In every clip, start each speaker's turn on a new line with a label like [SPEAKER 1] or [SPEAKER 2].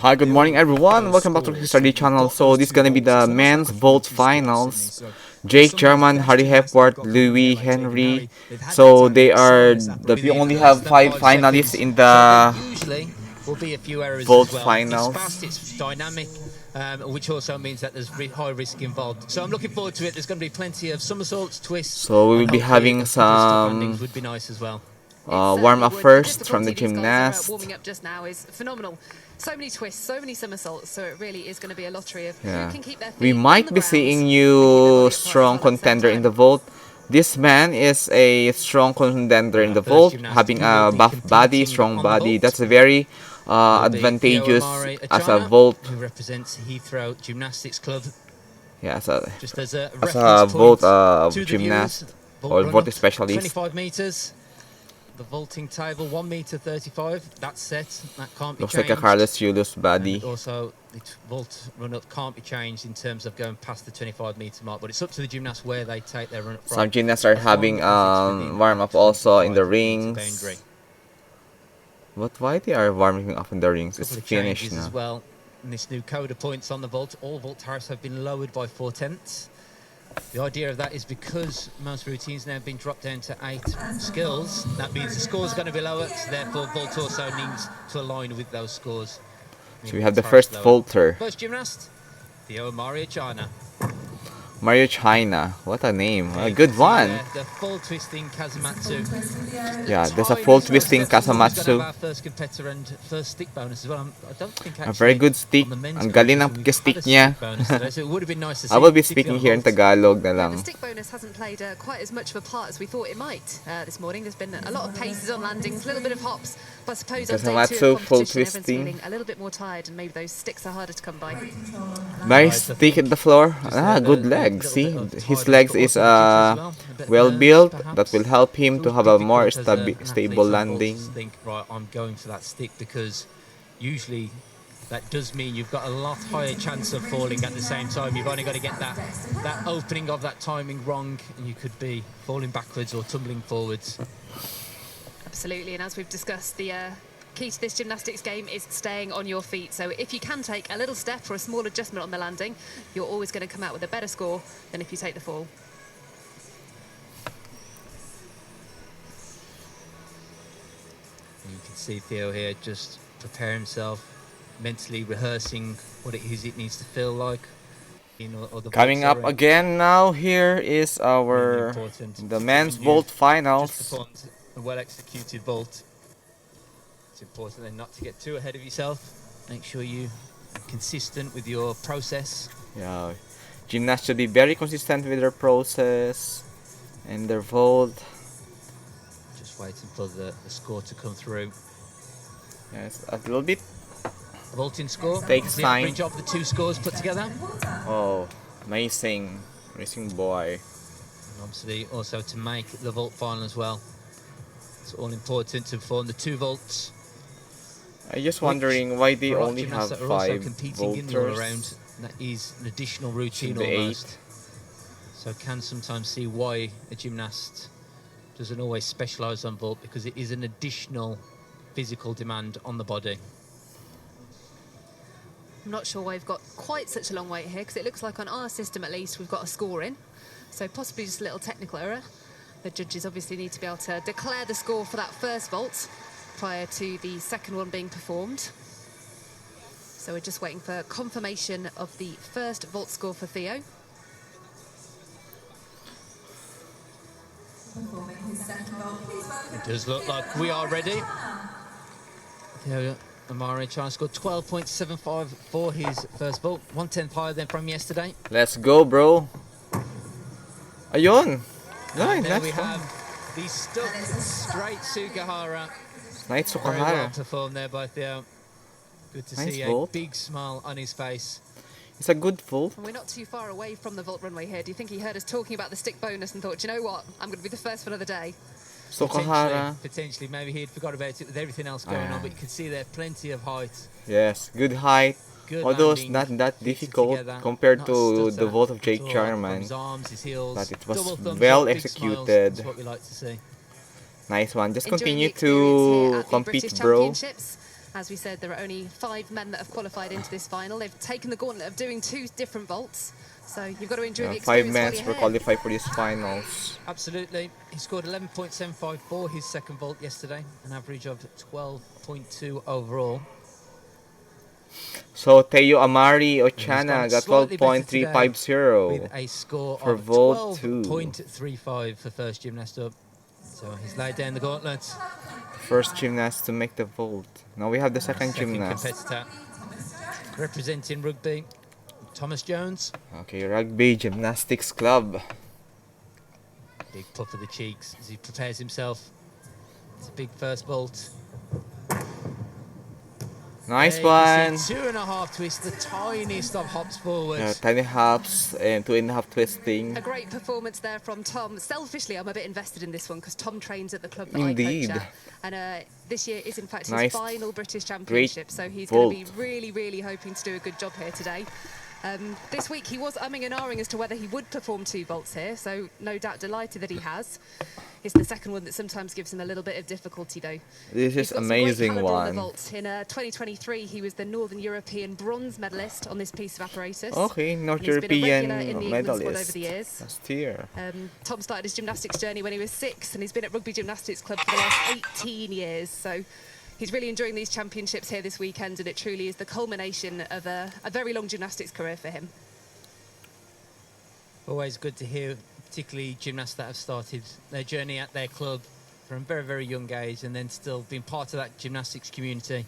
[SPEAKER 1] Hi, good morning everyone. Welcome back to the Study channel. So this is gonna be the men's vault finals. Jake, Jarman, Harry Hepworth, Louis, Henry. So they are we only have 5 finalists in the
[SPEAKER 2] will be a few errors
[SPEAKER 1] vault
[SPEAKER 2] as well.
[SPEAKER 1] finals.
[SPEAKER 2] It's fast, it's dynamic, which also means that there's high risk involved. So I'm looking forward to it. There's going to be plenty of somersaults, twists.
[SPEAKER 1] So we will be having some
[SPEAKER 2] would be nice as well.
[SPEAKER 1] warm up first from the gymnast.
[SPEAKER 3] Warming up just now is phenomenal. So many twists, so many somersaults, so it really is going to be a lottery of who can keep their feet
[SPEAKER 1] We might
[SPEAKER 3] on the
[SPEAKER 1] be
[SPEAKER 3] ground
[SPEAKER 1] seeing
[SPEAKER 3] and
[SPEAKER 1] you
[SPEAKER 3] keep their
[SPEAKER 1] strong
[SPEAKER 3] body upright at the same
[SPEAKER 1] contender in
[SPEAKER 3] time.
[SPEAKER 1] the vault. This man is a strong contender in the vault, having a buff body, strong body. That's a very advantageous
[SPEAKER 2] Theo Amari
[SPEAKER 1] as a
[SPEAKER 2] Ochana,
[SPEAKER 1] vault.
[SPEAKER 2] who represents Heathrow Gymnastics Club.
[SPEAKER 1] Yeah, as
[SPEAKER 2] Just as
[SPEAKER 1] a vault
[SPEAKER 2] to
[SPEAKER 1] gymnast
[SPEAKER 2] viewers,
[SPEAKER 1] or vault
[SPEAKER 2] run-up,
[SPEAKER 1] specialist.
[SPEAKER 2] 25 meters. The vaulting table, 1 meter 35. That's set. That can't be
[SPEAKER 1] Looks
[SPEAKER 2] changed.
[SPEAKER 1] like a Carlos Julius body.
[SPEAKER 2] And also, the vault run-up can't be changed in terms of going past the 25-meter mark. But it's up to the gymnasts where they take their run-up from.
[SPEAKER 1] Some gymnasts are having warm up also in the rings. But why they are warming up in the rings? It's finished now.
[SPEAKER 2] As well. And this new code of points on the vault. All vault tariffs have been lowered by 4/10. The idea of that is because most routines now have been dropped down to 8 skills. That means the score's going to be lower, so therefore vault also needs to align with those scores.
[SPEAKER 1] So we have the first vaulter.
[SPEAKER 2] First gymnast, Theo Amari Ochana.
[SPEAKER 1] Mario China, what a name, a good one.
[SPEAKER 2] The full twisting Kazamatsu.
[SPEAKER 1] Yeah, there's a full twisting Kazamatsu.
[SPEAKER 2] First competitor and first stick bonus as well. I don't think
[SPEAKER 1] a very good stick. Ang galing ng stick niya.
[SPEAKER 2] So it would have been nice to see.
[SPEAKER 1] I will be speaking here in Tagalog na lang.
[SPEAKER 3] The stick bonus hasn't played quite as much of a part as we thought it might this morning. There's been a lot of paces on landings, a little bit of hops. But I suppose on day 2 of
[SPEAKER 1] full
[SPEAKER 3] competition, everyone's
[SPEAKER 1] twisting.
[SPEAKER 3] feeling a little bit more tired and maybe those sticks are harder to come by.
[SPEAKER 1] Nice stick at the floor. Good legs. See, his legs is well built. That will help him to have a more stable landing.
[SPEAKER 2] Think, right, I'm going for that stick because usually that does mean you've got a lot higher chance of falling at the same time. You've only got to get that opening of that timing wrong, and you could be falling backwards or tumbling forwards.
[SPEAKER 3] Absolutely, and as we've discussed, the key to this gymnastics game is staying on your feet. So if you can take a little step or a small adjustment on the landing, you're always going to come out with a better score than if you take the fall.
[SPEAKER 2] And you can see Theo here just prepare himself, mentally rehearsing what it is it needs to feel like.
[SPEAKER 1] Coming up again now, here is the men's vault finals.
[SPEAKER 2] A well-executed vault. It's important then not to get too ahead of yourself. Make sure you are consistent with your process.
[SPEAKER 1] Yeah, gymnasts should be very consistent with their process and their vault.
[SPEAKER 2] Just waiting for the score to come through.
[SPEAKER 1] Yes, a little bit.
[SPEAKER 2] The vaulting score
[SPEAKER 1] takes
[SPEAKER 2] the
[SPEAKER 1] time.
[SPEAKER 2] average of the 2 scores put together.
[SPEAKER 1] Oh, amazing boy.
[SPEAKER 2] And obviously also to make the vault final as well. It's all important to perform the 2 vaults.
[SPEAKER 1] I'm just wondering why they only have 5
[SPEAKER 2] competing in the all around.
[SPEAKER 1] vaulters.
[SPEAKER 2] That is an additional routine
[SPEAKER 1] Should be
[SPEAKER 2] almost.
[SPEAKER 1] 8.
[SPEAKER 2] So can sometimes see why a gymnast doesn't always specialise on vault, because it is an additional physical demand on the body.
[SPEAKER 3] I'm not sure why we've got quite such a long wait here, because it looks like on our system at least we've got a score in. So possibly just a little technical error. The judges obviously need to be able to declare the score for that first vault prior to the second one being performed. So we're just waiting for confirmation of the first vault score for Theo.
[SPEAKER 2] It does look like we are ready. Theo Amari Ochana scored 12.75 for his first vault, 1/10 higher than from yesterday.
[SPEAKER 1] Let's go, bro. Ayun.
[SPEAKER 2] And there we have the stuck straight Sugahara.
[SPEAKER 1] Nice
[SPEAKER 2] Very well
[SPEAKER 1] Sukahara.
[SPEAKER 2] performed there by Theo. Good to
[SPEAKER 1] Nice
[SPEAKER 2] see
[SPEAKER 1] vault.
[SPEAKER 2] a big smile on his face.
[SPEAKER 1] It's a good vault.
[SPEAKER 3] And we're not too far away from the vault runway here. Do you think he heard us talking about the stick bonus and thought, "Do you know what, I'm going to be the first one of the day"?
[SPEAKER 1] Sukahara.
[SPEAKER 2] Potentially, maybe he'd forgot about it with everything else going on, but you can see there plenty of height.
[SPEAKER 1] Yes, good height.
[SPEAKER 2] Good
[SPEAKER 1] Although it's
[SPEAKER 2] landing,
[SPEAKER 1] not that
[SPEAKER 2] keeps it
[SPEAKER 1] difficult
[SPEAKER 2] together,
[SPEAKER 1] compared
[SPEAKER 2] not
[SPEAKER 1] to
[SPEAKER 2] stutter
[SPEAKER 1] the vault of Jake
[SPEAKER 2] at all,
[SPEAKER 1] Jarman.
[SPEAKER 2] from his arms, his heels,
[SPEAKER 1] But it was
[SPEAKER 2] double thumbs
[SPEAKER 1] well
[SPEAKER 2] up, big
[SPEAKER 1] executed.
[SPEAKER 2] smiles, that's what we like to see.
[SPEAKER 1] Nice one. Just
[SPEAKER 3] Enjoying the
[SPEAKER 1] continue
[SPEAKER 3] experience here
[SPEAKER 1] to
[SPEAKER 3] at the
[SPEAKER 1] compete,
[SPEAKER 3] British
[SPEAKER 1] bro.
[SPEAKER 3] Championships. As we said, there are only 5 men that have qualified into this final. They've taken the gauntlet of doing 2 different vaults. So you've got to enjoy the
[SPEAKER 1] 5
[SPEAKER 3] experience
[SPEAKER 1] men
[SPEAKER 3] while
[SPEAKER 1] were
[SPEAKER 3] you're here.
[SPEAKER 1] qualified for these finals.
[SPEAKER 2] Absolutely. He scored 11.75 for his second vault yesterday, an average of 12.2 overall.
[SPEAKER 1] So Theo Amari
[SPEAKER 2] He's
[SPEAKER 1] Ochana
[SPEAKER 2] gone
[SPEAKER 1] got
[SPEAKER 2] slightly better today
[SPEAKER 1] 12.350
[SPEAKER 2] with a score
[SPEAKER 1] for
[SPEAKER 2] of
[SPEAKER 1] vault 2.
[SPEAKER 2] 12.35 for first gymnast up. So he's laid down the gauntlet.
[SPEAKER 1] First gymnast to make the vault. Now we have the second gymnast.
[SPEAKER 2] Competitor representing rugby, Thomas Jones.
[SPEAKER 1] Okay, Rugby Gymnastics Club.
[SPEAKER 2] Big puff of the cheeks as he prepares himself. It's a big first vault.
[SPEAKER 1] Nice
[SPEAKER 2] There
[SPEAKER 1] one.
[SPEAKER 2] you can see 2.5 twists, the tiniest of hops forwards.
[SPEAKER 1] Tiny hops and 2.5 twisting.
[SPEAKER 3] A great performance there from Tom. Selfishly, I'm a bit invested in this one because Tom trains at the club that
[SPEAKER 1] Indeed.
[SPEAKER 3] I coach at. And this year is in fact his
[SPEAKER 1] Nice.
[SPEAKER 3] final British Championship, so he's
[SPEAKER 1] vault.
[SPEAKER 3] going to be really, really hoping to do a good job here today. This week he was umming and ahhing as to whether he would perform 2 vaults here, so no doubt delighted that he has. It's the second one that sometimes gives him a little bit of difficulty, though.
[SPEAKER 1] This
[SPEAKER 3] He's
[SPEAKER 1] is
[SPEAKER 3] got some great
[SPEAKER 1] amazing
[SPEAKER 3] calibre on the
[SPEAKER 1] one.
[SPEAKER 3] vaults. In 2023, he was the Northern European bronze medalist on this piece of apparatus.
[SPEAKER 1] Okay, North
[SPEAKER 3] And he's been a
[SPEAKER 1] European
[SPEAKER 3] regular in the England squad over
[SPEAKER 1] medalist.
[SPEAKER 3] the years.
[SPEAKER 1] Last year.
[SPEAKER 3] Tom started his gymnastics journey when he was 6, and he's been at Rugby Gymnastics Club for the last 18 years. So he's really enjoying these championships here this weekend, and it truly is the culmination of a very long gymnastics career for him.
[SPEAKER 2] Always good to hear, particularly gymnasts that have started their journey at their club from a very, very young age and then still being part of that gymnastics community.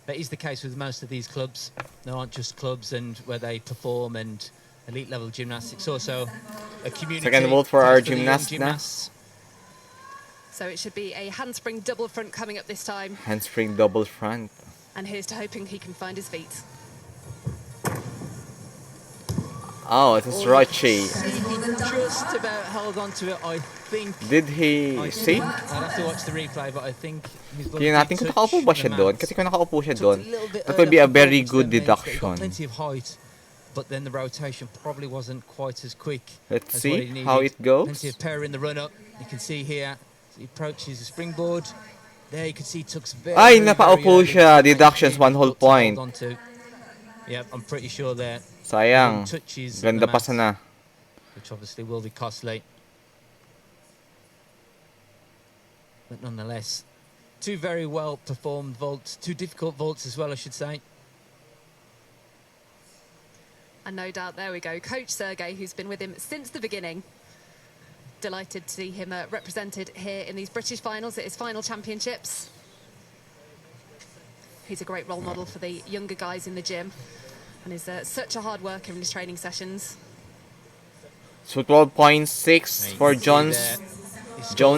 [SPEAKER 2] That is the case with most of these clubs. They aren't just clubs and where they perform and elite level gymnastics, also a community.
[SPEAKER 1] Second vault for our
[SPEAKER 2] the young
[SPEAKER 1] gymnast now.
[SPEAKER 2] gymnasts.
[SPEAKER 3] So it should be a handspring double front coming up this time.
[SPEAKER 1] Handspring double front.
[SPEAKER 3] And here's to hoping he can find his feet.
[SPEAKER 1] Oh, it is Rochi.
[SPEAKER 2] He just about held on to it, I think.
[SPEAKER 1] Did he see?
[SPEAKER 2] I'd have to watch the replay, but I think his
[SPEAKER 1] Tingnan natin kung nakaupo ba siya doon. Kasi kung nakaupo siya doon, that would be a very good deduction.
[SPEAKER 2] Plenty of height, but then the rotation probably wasn't quite as quick.
[SPEAKER 1] Let's
[SPEAKER 2] as
[SPEAKER 1] see
[SPEAKER 2] what he needed.
[SPEAKER 1] how it goes.
[SPEAKER 2] Plenty of power in the run-up. You can see here, he approaches the springboard. There you can see he took very,
[SPEAKER 1] Ay,
[SPEAKER 2] very
[SPEAKER 1] napaupo
[SPEAKER 2] early.
[SPEAKER 1] siya. Deductions, 1 whole
[SPEAKER 2] Difficult to hold
[SPEAKER 1] point.
[SPEAKER 2] onto. Yep, I'm pretty sure there.
[SPEAKER 1] Sayang.
[SPEAKER 2] Touches
[SPEAKER 1] Ganda
[SPEAKER 2] the
[SPEAKER 1] pa
[SPEAKER 2] mat,
[SPEAKER 1] sana.
[SPEAKER 2] which obviously will be costly. But nonetheless, 2 very well performed vaults, 2 difficult vaults as well, I should say.
[SPEAKER 3] And no doubt, there we go, Coach Sergey, who's been with him since the beginning. Delighted to see him represented here in these British finals at his final championships. He's a great role model for the younger guys in the gym and is such a hard worker in his training sessions.
[SPEAKER 1] So 12.6 for Jones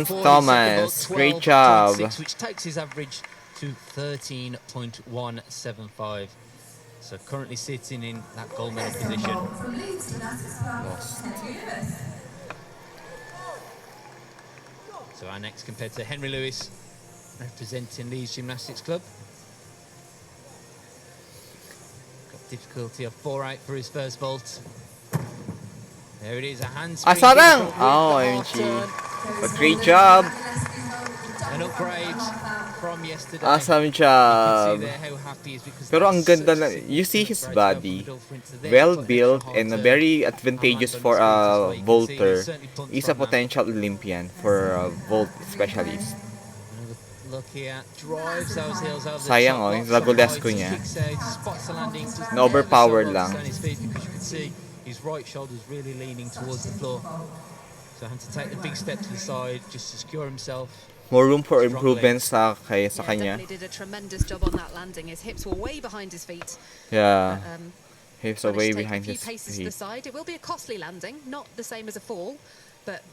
[SPEAKER 1] Thomas. Great job.
[SPEAKER 2] Which takes his average to 13.175. So currently sitting in that gold medal position. So our next competitor, Henry Lewis, representing Leeds Gymnastics Club. Got difficulty of 4.8 for his first vault. There it is, a handspring.
[SPEAKER 1] Sarang! Oh, OMG. But great job.
[SPEAKER 2] An upgrade from yesterday.
[SPEAKER 1] Awesome
[SPEAKER 2] You
[SPEAKER 1] job.
[SPEAKER 2] can see there how happy he is because
[SPEAKER 1] Pero ang
[SPEAKER 2] that's
[SPEAKER 1] ganda
[SPEAKER 2] such a
[SPEAKER 1] na, you see his
[SPEAKER 2] great
[SPEAKER 1] body,
[SPEAKER 2] job for Middle Prince.
[SPEAKER 1] well
[SPEAKER 2] They've got
[SPEAKER 1] built
[SPEAKER 2] extra
[SPEAKER 1] and
[SPEAKER 2] hard
[SPEAKER 1] very
[SPEAKER 2] turn.
[SPEAKER 1] advantageous
[SPEAKER 2] And
[SPEAKER 1] for
[SPEAKER 2] land on
[SPEAKER 1] a
[SPEAKER 2] his feet as well. You can see
[SPEAKER 1] vaulter.
[SPEAKER 2] he's certainly pumped
[SPEAKER 1] He's a
[SPEAKER 2] from that.
[SPEAKER 1] potential Olympian for a vault specialist.
[SPEAKER 2] Another look here, drives those heels over the
[SPEAKER 1] Sayang,
[SPEAKER 2] top,
[SPEAKER 1] oh,
[SPEAKER 2] lots
[SPEAKER 1] yung
[SPEAKER 2] of
[SPEAKER 1] Lagolesco
[SPEAKER 2] height,
[SPEAKER 1] niya.
[SPEAKER 2] kicks out, spots the landing, just
[SPEAKER 1] Na overpowered
[SPEAKER 2] ever so
[SPEAKER 1] lang.
[SPEAKER 2] low to stand his feet because you can see his right shoulder is really leaning towards the floor. So having to take the big step to the side just to secure himself.
[SPEAKER 1] More room for improvement sa
[SPEAKER 3] Yeah,
[SPEAKER 1] kanya.
[SPEAKER 3] definitely did a tremendous job on that landing. His hips were way behind his feet.
[SPEAKER 1] Yeah.
[SPEAKER 3] Um,
[SPEAKER 1] Hips
[SPEAKER 3] managed
[SPEAKER 1] away
[SPEAKER 3] to take
[SPEAKER 1] behind
[SPEAKER 3] a few
[SPEAKER 1] his
[SPEAKER 3] paces to the
[SPEAKER 1] feet.
[SPEAKER 3] side. It will be a costly landing, not the same as a fall, but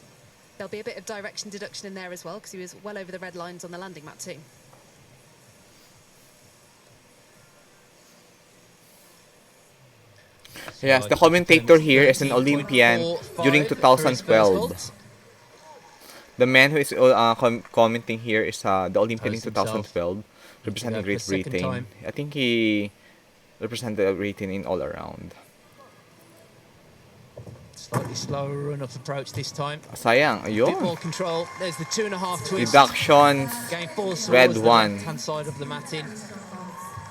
[SPEAKER 3] there'll be a bit of direction deduction in there as well because he was well over the red lines on the landing mat too.
[SPEAKER 1] Yes, the commentator here is an Olympian during 2012. The man who is commenting here is the Olympian in 2012, representing Great Britain. I think he represented Britain in all around.
[SPEAKER 2] Slightly slower run-up approach this time.
[SPEAKER 1] Sayang,
[SPEAKER 2] A bit more
[SPEAKER 1] ayun.
[SPEAKER 2] control. There's the 2.5 twist.
[SPEAKER 1] Deductions,
[SPEAKER 2] Game force
[SPEAKER 1] red
[SPEAKER 2] towards the
[SPEAKER 1] one.
[SPEAKER 2] left-hand side of the matting.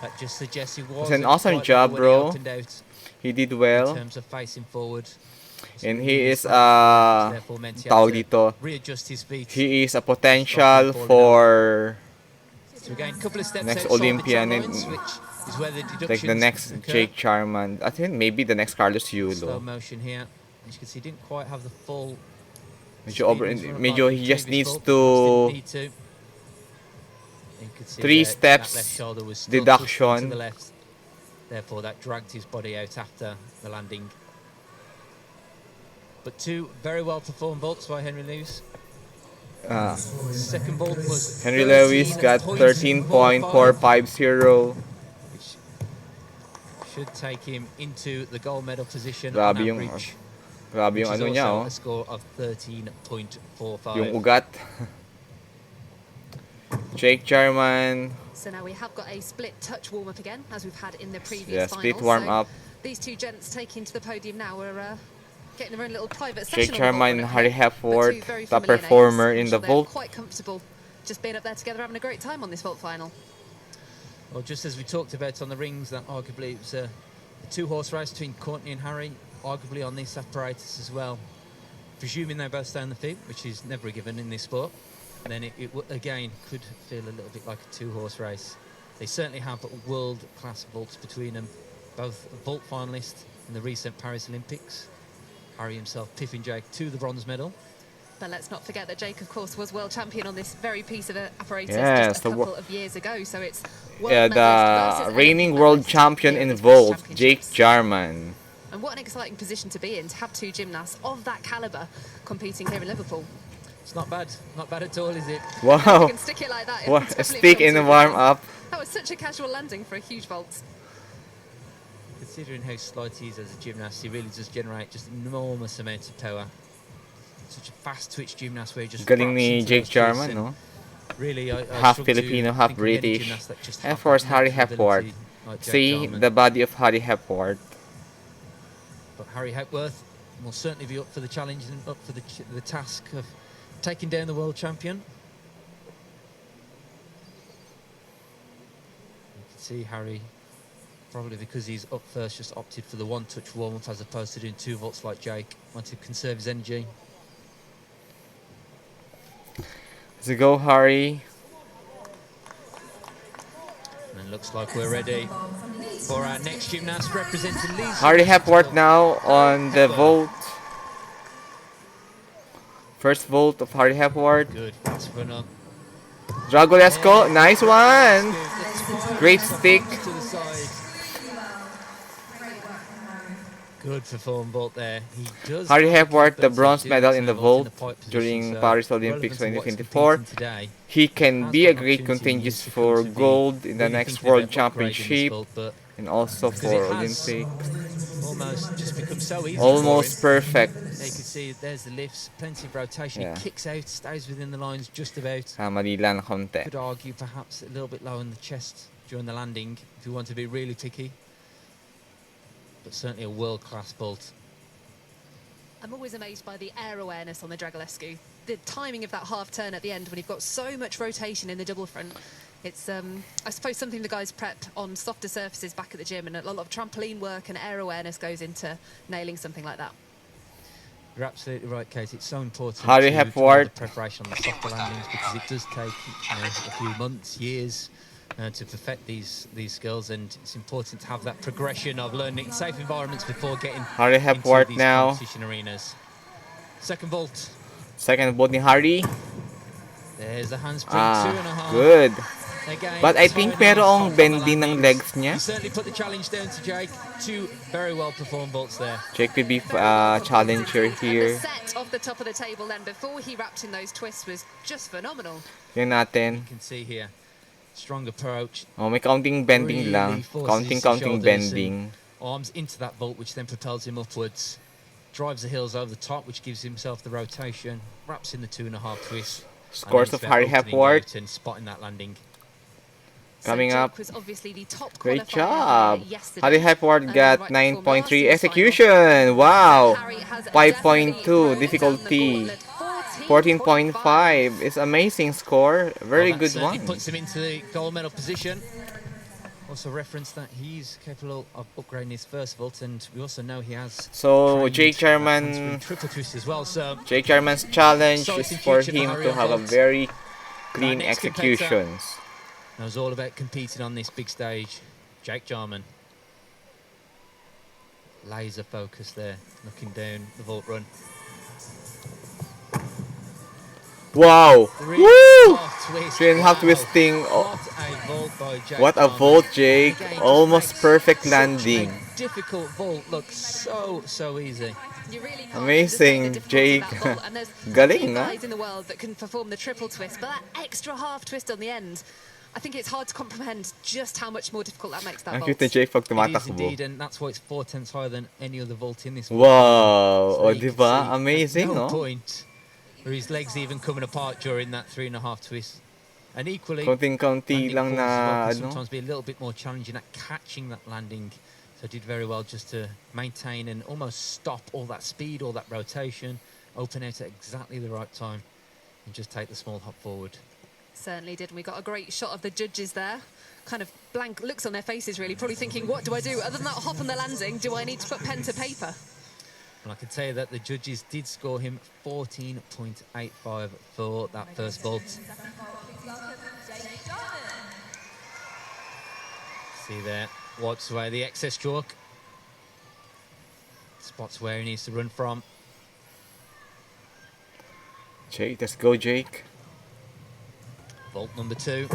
[SPEAKER 2] That just suggests he
[SPEAKER 1] It's
[SPEAKER 2] wasn't
[SPEAKER 1] an awesome
[SPEAKER 2] quite
[SPEAKER 1] job,
[SPEAKER 2] there when he
[SPEAKER 1] bro.
[SPEAKER 2] opened out
[SPEAKER 1] He did
[SPEAKER 2] in
[SPEAKER 1] well.
[SPEAKER 2] terms of facing forward.
[SPEAKER 1] And he is
[SPEAKER 2] Therefore meant he had
[SPEAKER 1] tawag
[SPEAKER 2] to
[SPEAKER 1] dito.
[SPEAKER 2] readjust his feet.
[SPEAKER 1] He is a potential for
[SPEAKER 2] So again, a couple of steps
[SPEAKER 1] next
[SPEAKER 2] outside
[SPEAKER 1] Olympian
[SPEAKER 2] the
[SPEAKER 1] and
[SPEAKER 2] lines, which is where the deductions
[SPEAKER 1] like the next
[SPEAKER 2] occur.
[SPEAKER 1] Jake Jarman. I think maybe the next Carlos
[SPEAKER 2] Slow
[SPEAKER 1] Yulo.
[SPEAKER 2] motion here. As you can see, he didn't quite have the full
[SPEAKER 1] Medyo he just needs to
[SPEAKER 2] You could see
[SPEAKER 1] 3
[SPEAKER 2] that
[SPEAKER 1] steps
[SPEAKER 2] left shoulder was still pushed into
[SPEAKER 1] deduction.
[SPEAKER 2] the left. Therefore, that dragged his body out after the landing. But 2 very well performed vaults by Henry Lewis. Second vault was
[SPEAKER 1] Henry Lewis got 13.450.
[SPEAKER 2] which should take him into the gold medal position
[SPEAKER 1] Grabe
[SPEAKER 2] on
[SPEAKER 1] yung
[SPEAKER 2] average.
[SPEAKER 1] grabe yung
[SPEAKER 2] Which is
[SPEAKER 1] ano niya,
[SPEAKER 2] also
[SPEAKER 1] oh.
[SPEAKER 2] a score of 13.45.
[SPEAKER 1] Yung ugat. Jake Jarman.
[SPEAKER 3] So now we have got a split touch warm-up again, as we've had in the previous
[SPEAKER 1] Yeah,
[SPEAKER 3] finals.
[SPEAKER 1] split warm-up.
[SPEAKER 3] So these 2 gents taking to the podium now are getting their own little private
[SPEAKER 1] Jake
[SPEAKER 3] session.
[SPEAKER 1] Jarman and Harry Hepworth, top
[SPEAKER 3] familiar
[SPEAKER 1] performer
[SPEAKER 3] names.
[SPEAKER 1] in the
[SPEAKER 3] I'm sure
[SPEAKER 1] vault.
[SPEAKER 3] they're quite comfortable just being up there together, having a great time on this vault final.
[SPEAKER 2] Well, just as we talked about on the rings, that arguably it was a 2-horse race between Courtney and Harry, arguably on this apparatus as well. Presuming they both stay on the field, which is never a given in this sport, then it again could feel a little bit like a 2-horse race. They certainly have world-class vaults between them, both vault finalists in the recent Paris Olympics. Harry himself piffing Jake to the bronze medal.
[SPEAKER 3] But let's not forget that Jake, of course, was world champion on this very piece of apparatus
[SPEAKER 1] Yes,
[SPEAKER 3] just a couple of years ago. So it's
[SPEAKER 1] the reigning world champion in vault, Jake Jarman.
[SPEAKER 3] And what an exciting position to be in, to have 2 gymnasts of that caliber competing here in Liverpool.
[SPEAKER 2] It's not bad at all, is it?
[SPEAKER 3] You
[SPEAKER 1] Wow.
[SPEAKER 3] can stick it like that.
[SPEAKER 1] What a
[SPEAKER 3] Definitely
[SPEAKER 1] stick
[SPEAKER 3] feels
[SPEAKER 1] in the
[SPEAKER 3] good.
[SPEAKER 1] warm-up.
[SPEAKER 3] That was such a casual landing for a huge vault.
[SPEAKER 2] Considering how slight he is as a gymnast, he really does generate just enormous amounts of power. Such a fast twitch gymnast where he just
[SPEAKER 1] Galing
[SPEAKER 2] wraps
[SPEAKER 1] ni
[SPEAKER 2] into
[SPEAKER 1] Jake
[SPEAKER 2] those twists
[SPEAKER 1] Jarman,
[SPEAKER 2] and
[SPEAKER 1] no?
[SPEAKER 2] Really, I
[SPEAKER 1] Half
[SPEAKER 2] struggle to
[SPEAKER 1] Filipino, half
[SPEAKER 2] think of any
[SPEAKER 1] British.
[SPEAKER 2] gymnast that just
[SPEAKER 1] And
[SPEAKER 2] have
[SPEAKER 1] of course,
[SPEAKER 2] that
[SPEAKER 1] Harry
[SPEAKER 2] natural
[SPEAKER 1] Hepworth.
[SPEAKER 2] ability like Jake
[SPEAKER 1] See
[SPEAKER 2] Jarman.
[SPEAKER 1] the body of Harry Hepworth.
[SPEAKER 2] But Harry Hepworth will certainly be up for the challenge and up for the task of taking down the world champion. You can see Harry, probably because he's up first, just opted for the 1-touch warm-up as opposed to doing 2 vaults like Jake. Wanted to conserve his energy.
[SPEAKER 1] Let's go, Harry.
[SPEAKER 2] And it looks like we're ready for our next gymnast representing Leeds.
[SPEAKER 1] Harry Hepworth now on the vault. First vault of Harry Hepworth.
[SPEAKER 2] Good, fast run up.
[SPEAKER 1] Dragolesco, nice one. Great stick.
[SPEAKER 2] To the side. Good perform vault there. He does.
[SPEAKER 1] Harry Hepworth, the
[SPEAKER 2] keep
[SPEAKER 1] bronze
[SPEAKER 2] doing
[SPEAKER 1] medal
[SPEAKER 2] so
[SPEAKER 1] in the
[SPEAKER 2] vault
[SPEAKER 1] vault
[SPEAKER 2] pipe position,
[SPEAKER 1] during
[SPEAKER 2] so
[SPEAKER 1] Paris Olympics
[SPEAKER 2] relevant to what he's
[SPEAKER 1] 2024.
[SPEAKER 2] competing today.
[SPEAKER 1] He can
[SPEAKER 2] Has
[SPEAKER 1] be
[SPEAKER 2] got
[SPEAKER 1] a great
[SPEAKER 2] opportunity
[SPEAKER 1] contentious
[SPEAKER 2] to come
[SPEAKER 1] for
[SPEAKER 2] to be
[SPEAKER 1] gold in the
[SPEAKER 2] really
[SPEAKER 1] next
[SPEAKER 2] thinking
[SPEAKER 1] World
[SPEAKER 2] about upgrading this
[SPEAKER 1] Championship
[SPEAKER 2] vault, but
[SPEAKER 1] and also
[SPEAKER 2] because
[SPEAKER 1] for
[SPEAKER 2] it has
[SPEAKER 1] Olympics.
[SPEAKER 2] almost just become so easy
[SPEAKER 1] Almost
[SPEAKER 2] for him.
[SPEAKER 1] perfect.
[SPEAKER 2] There you can see there's the lifts, plenty of rotation.
[SPEAKER 1] Yeah.
[SPEAKER 2] He kicks out, stays within the lines just about.
[SPEAKER 1] Mali lang konti.
[SPEAKER 2] Could argue perhaps a little bit low in the chest during the landing if you want to be really picky. But certainly a world-class vault.
[SPEAKER 3] I'm always amazed by the air awareness on the Dragolescu. The timing of that half turn at the end when you've got so much rotation in the double front. It's, I suppose, something the guys prep on softer surfaces back at the gym, and a lot of trampoline work and air awareness goes into nailing something like that.
[SPEAKER 2] You're absolutely right, Kate. It's so important
[SPEAKER 1] Harry
[SPEAKER 2] to
[SPEAKER 1] Hepworth.
[SPEAKER 2] the preparation on the softer landings because it does take a few months, years to perfect these skills, and it's important to have that progression of learning in safe environments before getting
[SPEAKER 1] Harry Hepworth
[SPEAKER 2] into these
[SPEAKER 1] now.
[SPEAKER 2] competition arenas. Second vault.
[SPEAKER 1] Second vault ni Harry.
[SPEAKER 2] There's the handspring, 2.5.
[SPEAKER 1] Good.
[SPEAKER 2] Again,
[SPEAKER 1] But I think merong bending ng legs
[SPEAKER 2] He
[SPEAKER 1] niya.
[SPEAKER 2] certainly put the challenge down to Jake. 2 very well performed vaults there.
[SPEAKER 1] Jake could be
[SPEAKER 3] Very
[SPEAKER 1] challenger
[SPEAKER 3] And the
[SPEAKER 1] here.
[SPEAKER 3] set off the top of the table then before he wrapped in those twists was just phenomenal.
[SPEAKER 1] Yun natin.
[SPEAKER 2] You can see here, strong approach.
[SPEAKER 1] Oh, may counting bending
[SPEAKER 2] Really
[SPEAKER 1] lang.
[SPEAKER 2] forces his
[SPEAKER 1] Counting
[SPEAKER 2] shoulders
[SPEAKER 1] bending.
[SPEAKER 2] Arms into that vault, which then propels him upwards. Drives the heels over the top, which gives himself the rotation. Wraps in the 2.5 twist.
[SPEAKER 1] Scores of Harry Hepworth.
[SPEAKER 2] And spotting that landing.
[SPEAKER 1] Coming
[SPEAKER 3] so
[SPEAKER 1] up.
[SPEAKER 3] Jake was obviously the top
[SPEAKER 1] Great
[SPEAKER 3] qualifier
[SPEAKER 1] job.
[SPEAKER 3] yesterday.
[SPEAKER 1] Harry Hepworth
[SPEAKER 3] And
[SPEAKER 1] got
[SPEAKER 3] right before last
[SPEAKER 1] 9.3
[SPEAKER 3] year's
[SPEAKER 1] execution.
[SPEAKER 3] final.
[SPEAKER 1] Wow.
[SPEAKER 3] Harry has
[SPEAKER 1] 5.2
[SPEAKER 3] definitely thrown down the
[SPEAKER 1] difficulty.
[SPEAKER 3] gauntlet.
[SPEAKER 1] 14.5 is amazing score. Very
[SPEAKER 2] Well, that
[SPEAKER 1] good
[SPEAKER 2] certainly
[SPEAKER 1] one.
[SPEAKER 2] puts him into the gold medal position. Also reference that he's capable of upgrading his first vault, and we also know he has
[SPEAKER 1] So
[SPEAKER 2] trained that
[SPEAKER 1] Jarman,
[SPEAKER 2] handspring triple twist as well. So
[SPEAKER 1] Jarman's challenge is
[SPEAKER 2] exciting
[SPEAKER 1] for
[SPEAKER 2] future for
[SPEAKER 1] him
[SPEAKER 2] Harry
[SPEAKER 1] to have a
[SPEAKER 2] Hepworth.
[SPEAKER 1] very clean
[SPEAKER 2] next competitor
[SPEAKER 1] executions.
[SPEAKER 2] knows all about competing on this big stage. Jarman. Laser focus there, looking down the vault run.
[SPEAKER 1] Wow! Woo! 3.5 twisting.
[SPEAKER 2] What a vault by Jake.
[SPEAKER 1] What a
[SPEAKER 2] Jarman.
[SPEAKER 1] vault, Jake.
[SPEAKER 2] Again,
[SPEAKER 1] Almost
[SPEAKER 2] just
[SPEAKER 1] perfect
[SPEAKER 2] such
[SPEAKER 1] landing.
[SPEAKER 2] a difficult vault look so easy.
[SPEAKER 3] You really can't
[SPEAKER 1] Amazing,
[SPEAKER 3] understate the difficulty of
[SPEAKER 1] Jake.
[SPEAKER 3] that vault. And there's
[SPEAKER 1] Galing,
[SPEAKER 3] few
[SPEAKER 1] no?
[SPEAKER 3] guys in the world that can perform the triple twist, but that extra half twist on the end, I think it's hard to comprehend just how much more difficult that makes that
[SPEAKER 1] Ang
[SPEAKER 3] vault.
[SPEAKER 1] cute ni Jake pag
[SPEAKER 2] It is
[SPEAKER 1] tumatakbo.
[SPEAKER 2] indeed, and that's why it's 4/10 higher than any other vault in this vault.
[SPEAKER 1] Wow!
[SPEAKER 2] So
[SPEAKER 1] O,
[SPEAKER 2] you can
[SPEAKER 1] diba?
[SPEAKER 2] see
[SPEAKER 1] Amazing,
[SPEAKER 2] at no
[SPEAKER 1] no?
[SPEAKER 2] point are his legs even coming apart during that 3.5 twist. And equally,
[SPEAKER 1] Konting-konti
[SPEAKER 2] landing
[SPEAKER 1] lang
[SPEAKER 2] falls as well
[SPEAKER 1] na,
[SPEAKER 2] can
[SPEAKER 1] ano?
[SPEAKER 2] sometimes be a little bit more challenging at catching that landing. So did very well just to maintain and almost stop all that speed, all that rotation, open out at exactly the right time, and just take the small hop forward.
[SPEAKER 3] Certainly did. And we got a great shot of the judges there. Kind of blank looks on their faces, really, probably thinking, what do I do? Other than that hop on the landing, do I need to put pen to paper?
[SPEAKER 2] And I can tell you that the judges did score him 14.85 for that first vault. See there, wipes away the excess chalk. Spots where he needs to run from.
[SPEAKER 1] Jake, let's go, Jake.
[SPEAKER 2] Vault number 2.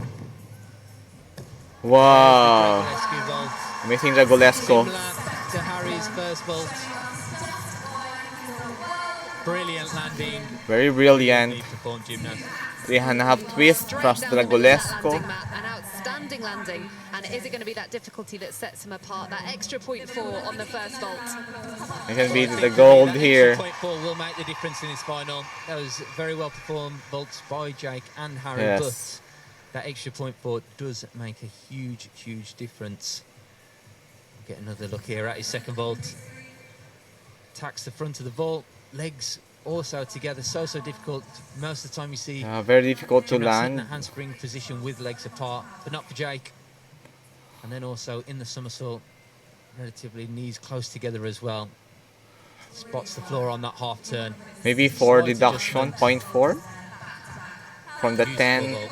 [SPEAKER 1] Wow!
[SPEAKER 2] Rescue vault.
[SPEAKER 1] Amazing Dragolesco.
[SPEAKER 2] Similar to Harry's first vault. Brilliant landing.
[SPEAKER 1] Very brilliant.
[SPEAKER 2] Performed gymnastics.
[SPEAKER 1] 3.5 twist,
[SPEAKER 3] Straight
[SPEAKER 1] cross
[SPEAKER 3] down the middle of that
[SPEAKER 1] Dragolesco.
[SPEAKER 3] landing, Matt. An outstanding landing. And is it going to be that difficulty that sets him apart? That extra 0.4 on the first vault.
[SPEAKER 1] It can be the gold here.
[SPEAKER 2] 0.4 will make the difference in his final. That was very well performed vaults by Jake and Harry,
[SPEAKER 1] Yes.
[SPEAKER 2] but that extra 0.4 does make a huge difference. Get another look here at his second vault. Attacks the front of the vault, legs also together, so difficult. Most of the time you see
[SPEAKER 1] Very difficult to
[SPEAKER 2] gymnasts in the
[SPEAKER 1] land.
[SPEAKER 2] handspring position with legs apart, but not for Jake. And then also in the somersault, relatively knees close together as well. Spots the floor on that half turn.
[SPEAKER 1] Maybe for
[SPEAKER 2] Slight
[SPEAKER 1] deduction,
[SPEAKER 2] adjustment.
[SPEAKER 1] 0.4 from the
[SPEAKER 2] Beautiful
[SPEAKER 1] 10.
[SPEAKER 2] vault.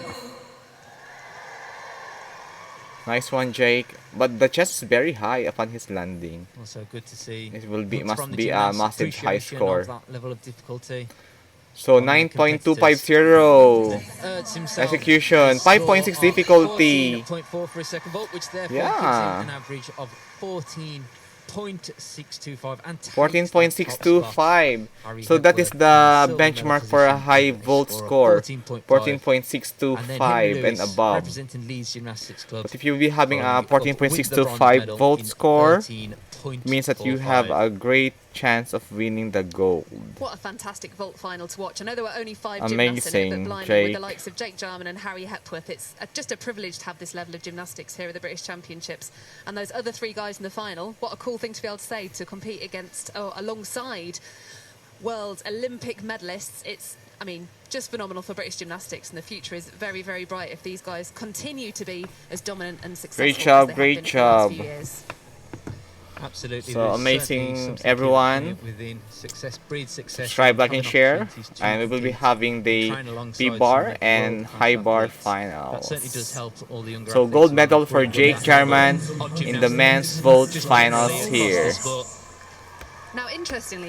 [SPEAKER 1] Nice one, Jake. But the chest is very high upon his landing.
[SPEAKER 2] Also good to see.
[SPEAKER 1] It will be
[SPEAKER 2] looks
[SPEAKER 1] must
[SPEAKER 2] from the
[SPEAKER 1] be a
[SPEAKER 2] gymnast,
[SPEAKER 1] massive high
[SPEAKER 2] appreciation
[SPEAKER 1] score.
[SPEAKER 2] of that level of difficulty.
[SPEAKER 1] So
[SPEAKER 2] On the
[SPEAKER 1] 9.250
[SPEAKER 2] Ertz himself
[SPEAKER 1] execution,
[SPEAKER 2] has score
[SPEAKER 1] 5.6
[SPEAKER 2] of
[SPEAKER 1] difficulty.
[SPEAKER 2] 14.4 for his second vault, which therefore
[SPEAKER 1] Yeah.
[SPEAKER 2] gives him an average of 14.625 and takes
[SPEAKER 1] 14.625.
[SPEAKER 2] that top spot.
[SPEAKER 1] So that is
[SPEAKER 2] Harry
[SPEAKER 1] the
[SPEAKER 2] Hepworth,
[SPEAKER 1] benchmark for a high vault score. 14.625 and above.
[SPEAKER 2] Representing Leeds Gymnastics Club.
[SPEAKER 1] But if you'll be having a
[SPEAKER 2] following it up with the bronze
[SPEAKER 1] 14.625
[SPEAKER 2] medal
[SPEAKER 1] vault
[SPEAKER 2] in
[SPEAKER 1] score,
[SPEAKER 2] 13.45.
[SPEAKER 1] means that you have a great chance of winning the gold.
[SPEAKER 3] What a fantastic vault final to watch. I know there were only 5 gymnasts in it,
[SPEAKER 1] Amazing,
[SPEAKER 3] but blimey, with
[SPEAKER 1] Jake.
[SPEAKER 3] the likes of Jake Jarman and Harry Hepworth, it's just a privilege to have this level of gymnastics here at the British Championships. And those other 3 guys in the final, what a cool thing to be able to say, to compete against, alongside world Olympic medalists. It's, I mean, just phenomenal for British gymnastics, and the future is very, very bright if these guys continue to be as dominant and successful
[SPEAKER 1] Great
[SPEAKER 3] as
[SPEAKER 1] job,
[SPEAKER 3] they
[SPEAKER 1] great
[SPEAKER 3] have been for the last
[SPEAKER 1] job.
[SPEAKER 3] few years.
[SPEAKER 2] Absolutely.
[SPEAKER 1] So
[SPEAKER 2] there's
[SPEAKER 1] amazing,
[SPEAKER 2] certainly something
[SPEAKER 1] everyone.
[SPEAKER 2] within success breeds success.
[SPEAKER 1] Subscribe, like, and
[SPEAKER 2] Having
[SPEAKER 1] share.
[SPEAKER 2] opportunities to
[SPEAKER 1] And we will be
[SPEAKER 2] compete,
[SPEAKER 1] having the
[SPEAKER 2] train alongside
[SPEAKER 1] P
[SPEAKER 2] some
[SPEAKER 1] bar
[SPEAKER 2] of the
[SPEAKER 1] and
[SPEAKER 2] world-class
[SPEAKER 1] high bar
[SPEAKER 2] athletes. That certainly does
[SPEAKER 1] finals.
[SPEAKER 2] help all the younger
[SPEAKER 1] So
[SPEAKER 2] athletes
[SPEAKER 1] gold
[SPEAKER 2] who
[SPEAKER 1] medal
[SPEAKER 2] are
[SPEAKER 1] for
[SPEAKER 2] improving
[SPEAKER 1] Jake
[SPEAKER 2] their
[SPEAKER 1] Jarman
[SPEAKER 2] level of
[SPEAKER 1] in the
[SPEAKER 2] gymnastics.
[SPEAKER 1] men's vault
[SPEAKER 2] Just
[SPEAKER 1] finals
[SPEAKER 2] generally across the
[SPEAKER 1] here.
[SPEAKER 2] sport.
[SPEAKER 3] Now, interestingly,